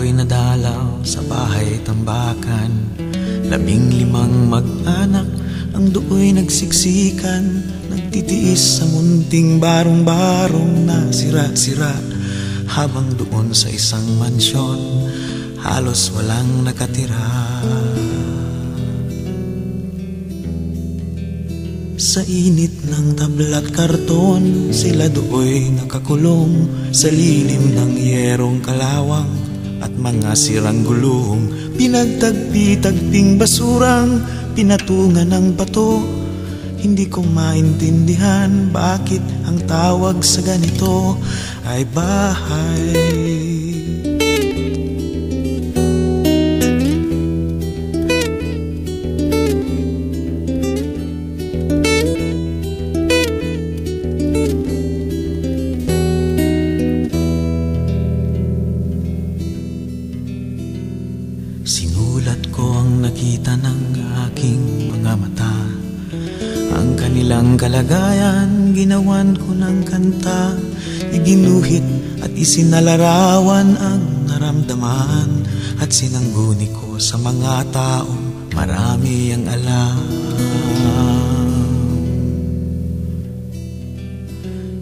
ako'y nadalaw sa bahay tambakan. 15 mag-anak ang do'y nagsiksikan, nagtitiis sa munting barong-barong na sira-sira. Habang doon sa isang mansyon, halos walang nakatira. Sa init ng tabla't karton, sila do'y nakakulong sa lilim ng yerong kalawang at mga sirang gulong. Pinagtagpi-tagping basurang pinatungan ng bato. Hindi ko maintindihan bakit ang tawag sa ganito ay bahay. Sinulat ko ang nakita ng aking mga mata. Ang kanilang kalagayan, ginawan ko ng kanta. Iginuhit at isinalarawan ang naramdaman. At sinangguni ko sa mga taong marami ang alam.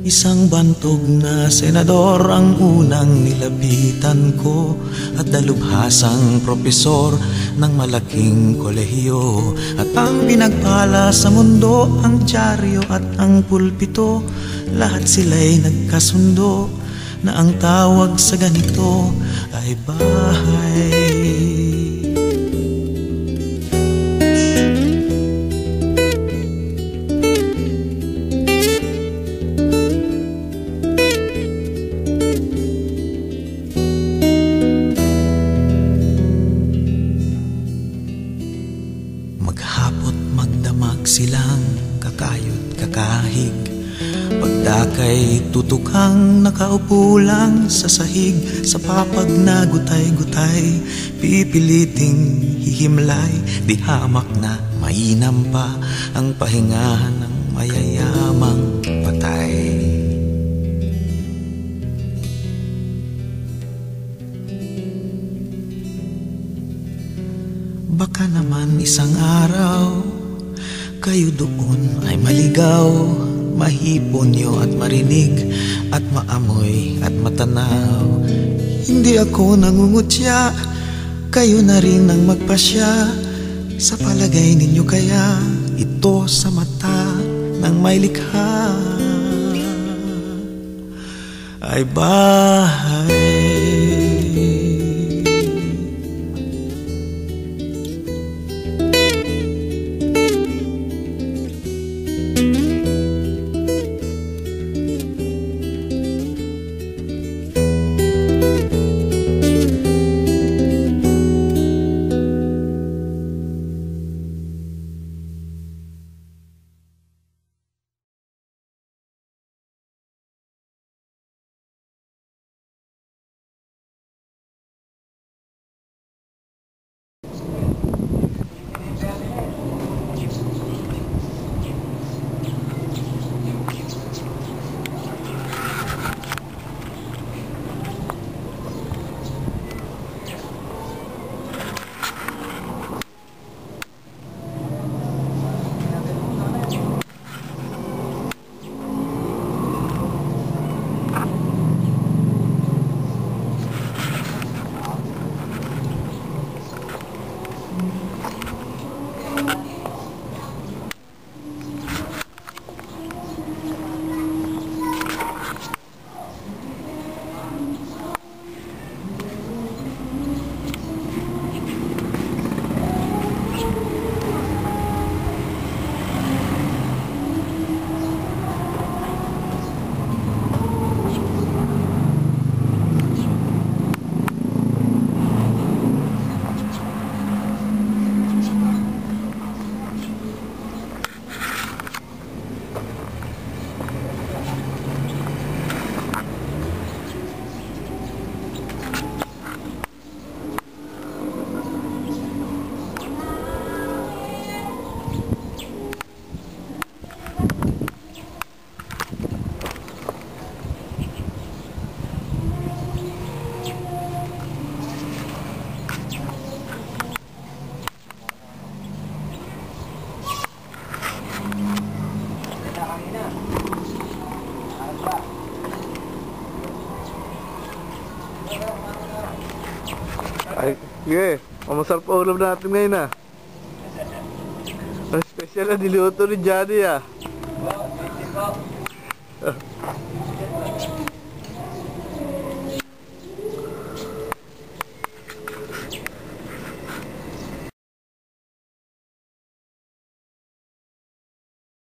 Isang bantog na senador ang unang nilapitan ko, at dalubhasang propesor ng malaking kolehiyo. At ang pinagpala sa mundo, ang dyaryo at ang pulpito, lahat sila'y nagkasundo na ang tawag sa ganito ay bahay. Maghapot magdamag silang kakayod kakahig, pagdakay tutukang nakaupo lang sa sahig. Sa papag na gutay-gutay, pipiliting hihimlay, di hamak na mainam pa ang pahingahan ng mayayamang patay. Baka naman isang araw kayo doon ay maligaw, mahiponyo at marinig, at maamoy at matanaw. Hindi ako nangungutya, kayo na rin ang magpasya. Sa palagay ninyo kaya ito sa mata ng may likha ay bahay. Okay, masarap pa ulam natin ngayon ah. Ang special na niluto ni Johnny ah.